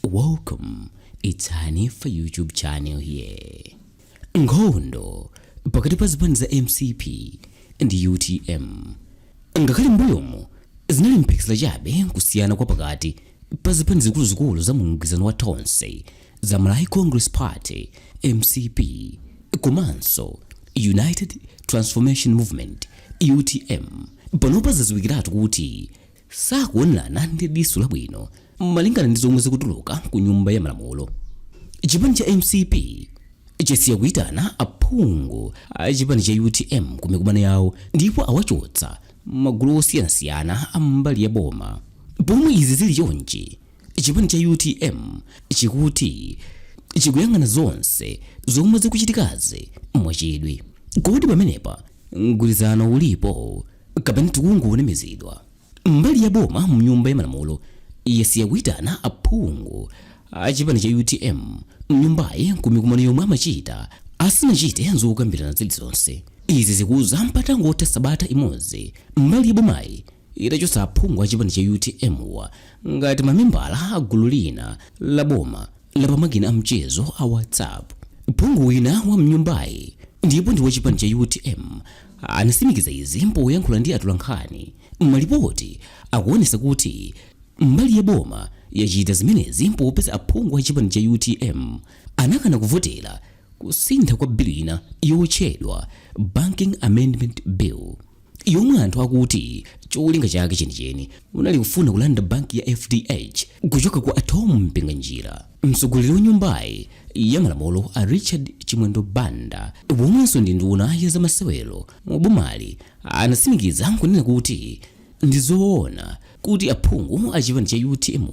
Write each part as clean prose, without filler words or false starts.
Welcome, it's Honey for YouTube channel here. Nkhondo Pakati pa Zipani za Mcp Ndi Utm. Ngakhale mmbuyomu zinali mphekesera chabe kusiyana kwa pakati pa zipani zikulu za mgwirizano wa Tonse za Malawi Congress Party Mcp komanso United Transformation Movement UTM. Panopa zadziwikiratu kuti sakuwonerana ndi diso labwino malingana ndi zomwe zikutuluka ku nyumba ya malamulo. Chipani cha Mcp chasiya kuyitana aphungu achipani cha UTM ku mikumano yawo ndipo awachotsa magulu osiyanasiyana ambali ya boma. Pomwe izi zili chonchi, chipani cha UTM chikuti chikuyang'ana zonse zomwe zikuchitikazi mwachidwi. Kodi pamenepa mgwirizano ulipo kapena tikungonemezedwa? Mbali ya boma mnyumba ya malamulo yasiya kuyitana aphungu achipani cha UTM mnyumbayi ku mikumano yomwe amachita asanachite zokambirana zilizonse. Izi zikuza mpatangotha sabata imodzi mbali ya bomayi itachotsa aphungu achipani cha UTM ngati mamembala a gulu lina la boma la pamakina a mchezo a WhatsApp. Phungu wina wa mnyumbayi ndipo ndi wachipani cha UTM anasimikiza izi poyankhula ndi atolankhani. Malipoti akuonesa kuti mbali ya boma yachita zimenezi popeza aphungu achipani cha UTM anakana kuvotera kusintha kwa bill ina yotchedwa Banking Amendment Bill, yomwe anthu akuti cholinga chake chenicheni unali kufuna kulanda banki ya FDH kuchoka kwa atomu mpinga njira. Mtsogoleri wa nyumbayi ya malamulo a Richard Chimwendo Banda womwenso ndi nduna ya zamasewero mu bomali anasimikiza kunena kuti ndizoona kuti aphungu achipani cha UTM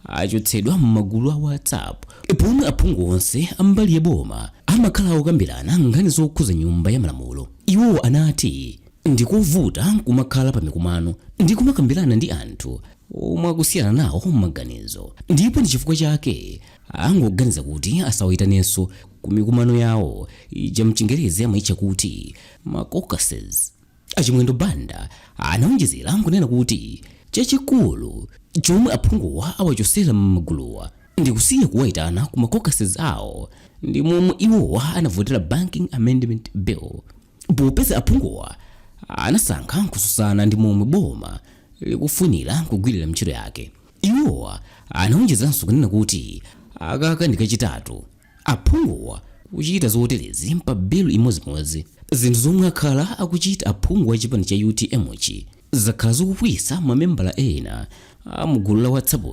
achotsedwa m'magulu a WhatsApp pomwe aphungu onse ambali ya boma amakhala okambirana nkhani zokhuza nyumba ya malamulo. Iwo anati ndikovuta kumakhala pa mikumano ndi kumakambirana ndi anthu omwe akusiyana nawo maganizo, ndipo ndi chifukwa chake angoganiza kuti asawayitanenso ku mikumano yawo ija mchingerezi amayitcha kuti ma caucuses. Achimwendo Banda anawonjezera kunena kuti chachikulu chomwe aphunguwa awachosera m'maguluwa ndi kusiya kuwayitana ku ma caucuses awo ndi momwe iwowa anavotera Banking Amendment Bill. Popeza aphunguwa anasankha kususana ndi momwe boma likufunira kugwirira ntchito yake. Iwowa anawonjezeranso kunena kuti akaka ndi kachitatu aphunguwa kuchita zoterezi pa bill imodzi zinthu zomwe akhala akuchita aphungu achipani cha UTM zakhala zikupwisa mamembala ena a mugulu la WhatsApp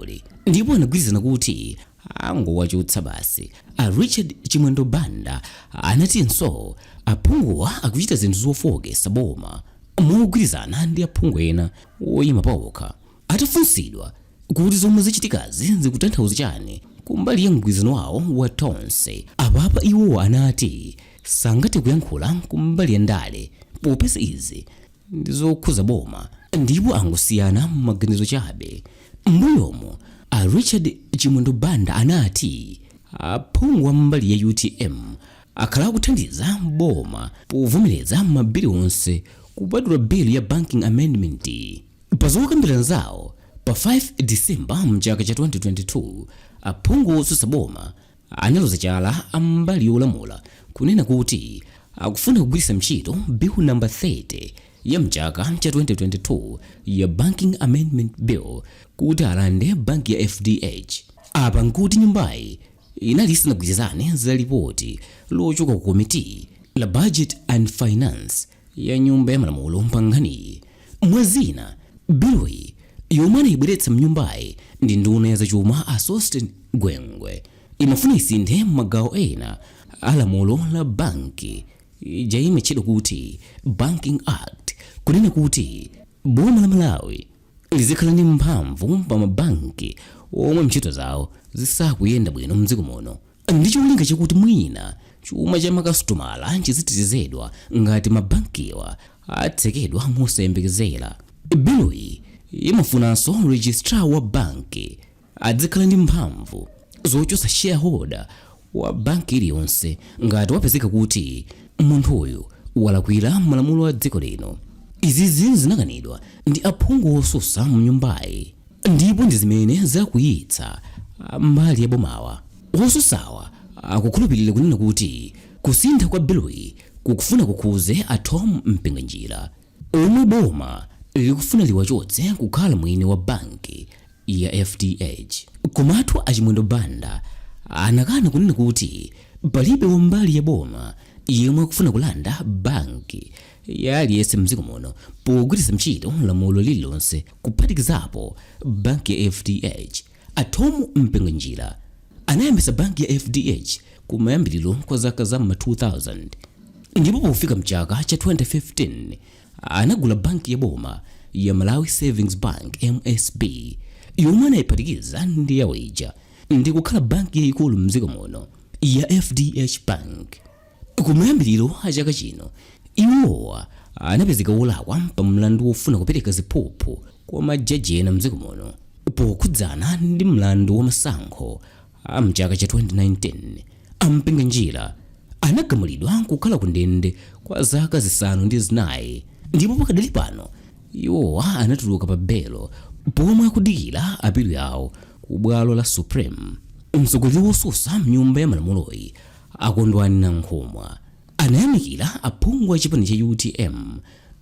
ndipo anagwirizana kuti angowachotsa basi. A Richard Chimwendo Banda anatinso aphunguwa akuchita zinthu zofokesa boma mogwirizana ndi aphungu ena oyima pawokha. Atafunsidwa kuti zomwe zichitikazi zikutanthauza chani kumbali ya mgwirizano wawo wa Tonse, apapa iwo anati sangathe kuyankhula kumbali ya ndale popeza izi ndi zokhuza boma ndipo angosiyana maganizo chabe. Mmbuyomu a Richard Chimwendo Banda anati aphungu mbali ya UTM akhala kuthandiza boma povomereza mabili onse kupatula bill ya Banking Amendment. Pa zokambirana zawo pa 5 December mchaka cha 2022 aphungu otsutsa boma analoza chala ambali yolamula kunena kuti akufuna kugwiritsa ntchito bill number 30 ya mchaka cha 2022 ya Banking Amendment Bill kuti alande banki ya FDH. Apa nkuti nyumbayi inali isanagwirizane za ripoti lochoka ku komiti la Budget and Finance ya nyumba ya malamulo mpangani. Mwazina bill yomwe anayibweretsa mnyumbayi ndi nduna ya zachuma a Sostin Gwengwe imafuna isinthe magawo ena alamulo la banki ija imatchedwa kuti Banking Act kunena kuti boma la Malawi lizikhala ndi mphamvu pa mabanki omwe ntchito zawo zisakuyenda bwino mdziko muno. Ndi cholinga chakuti mwina chuma cha makasitomala chizitetezedwa ngati mabankiwa atsekedwa mosayembekezera. Bill imafunanso registrar wa banki adzikhala ndi mphamvu zochotsa shareholder wa banki iliyonse ngati wapezeka kuti munthuyu walakwira malamulo a dziko lino. Izi zinakanidwa ndi aphungu osusa mnyumbayi ndipo ndi zimene zakuyitsa mbali ya bomawa. Ososawa akukhulupirira kunena kuti kusintha kwa biluyi kukufuna kukuze Tom mpinga njira, omwe boma likufuna liwachotse kukhala mwini wa banki ya FDH. Komatu achimwendo banda anakana kunena kuti palibe wambali ya boma yemwe akufuna kulanda banki ya aliyese mdziko muno pogwiritsa ntchito lamulo lililonse kuphatikizapo banki ya FDH. Tom mpinga njira anayambisa banki ya FDH kumayambiriro kwa zaka za 2000, ndipo pofika mchaka cha 2015 anagula banki ya boma ya Malawi Savings Bank MSB, yomwe anayiphatikiza ndi yawija ndi kukhala banki yayikulu mdziko muno ya FDH Bank. Kumayambiriro a chaka chino iwowa anapezeka wolakwa pa mlandu wofuna kupereka ziphuphu kwa majaji ena mdziko muno pokhudzana ndi mlandu wa masankho a mchaka cha 2019. Ampinga njira anagamulidwa kukhala ku ndende kwa zaka zisanu ndi zinayi, ndipo pakadali pano iwowa anatuluka pa belo pomwe akudikira apilu yawo ku bwalo la Supreme. Mtsogoleri wosusa mnyumba ya malamuloyi akondwani na nkhumwa anayamikira aphungu a chipani cha UTM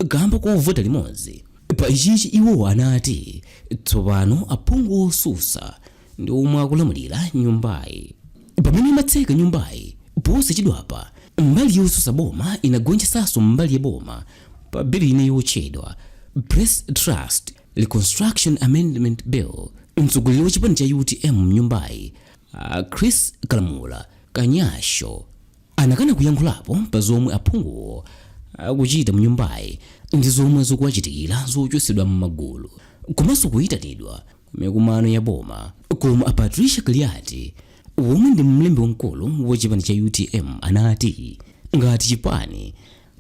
kamba kovota limodzi. Pa ichichi iwowa anati tsopano aphungu osusa ndi omwe akulamulira nyumbayi. Pamene imatseka nyumbayi posachedwapa, mbali yosusa boma inagonjetsanso mbali ya boma pa bili ine yotchedwa Press Trust Reconstruction Amendment Bill. Mtsogoleri wa chipani cha UTM mnyumbayi Chris Kalamula Kanyasho anakana kuyankhulapo pa zomwe aphunguwo akuchita mnyumbayi ndi zomwe zikuwachitikira zochotsedwa m'magulu komanso kuyitanidwa mikumano ya boma. Koma Patricia Kliati womwe ndi mlembi wamkulu wa chipani cha UTM anati ngati Chipani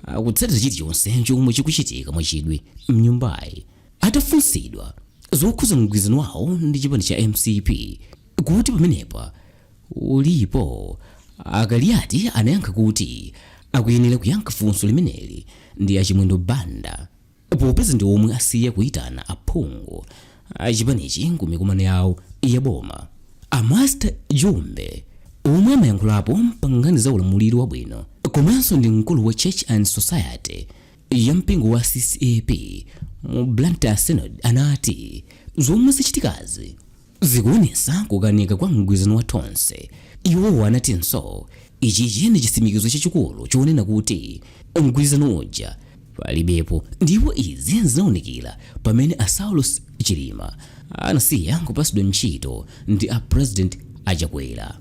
akutsatira chilichonse chomwe chikuchitika mwachidwi mnyumbayi. Atafunsidwa zokhuza mgwirizano wawo ndi chipani cha MCP kuti pamenepa ulipo, Kliati anayankha kuti akuyenera kuyankha funso limeneli ndi achimwendo banda popeza ndi omwe asiya kuyitana aphungu achipanichi kumikumano yawo ya boma. Master Jumbe omwe amayankhulapo pa nkhani za ulamuliro wabwino komanso ndi mkulu wa Church and Society ya mpingo wa CCAP mu Blantyre Synod anati zomwe zichitikazi zikuonesa kukanika kwa mgwirizano wa Tonse. Iwo anatinso ichichi ndi chitsimikizo chachikulu chonena kuti mgwirizano uja palibepo, ndipo izi zinaonekera pamene Saulus Chilima anasiya kupasidwa ntchito ndi a President Achakwera.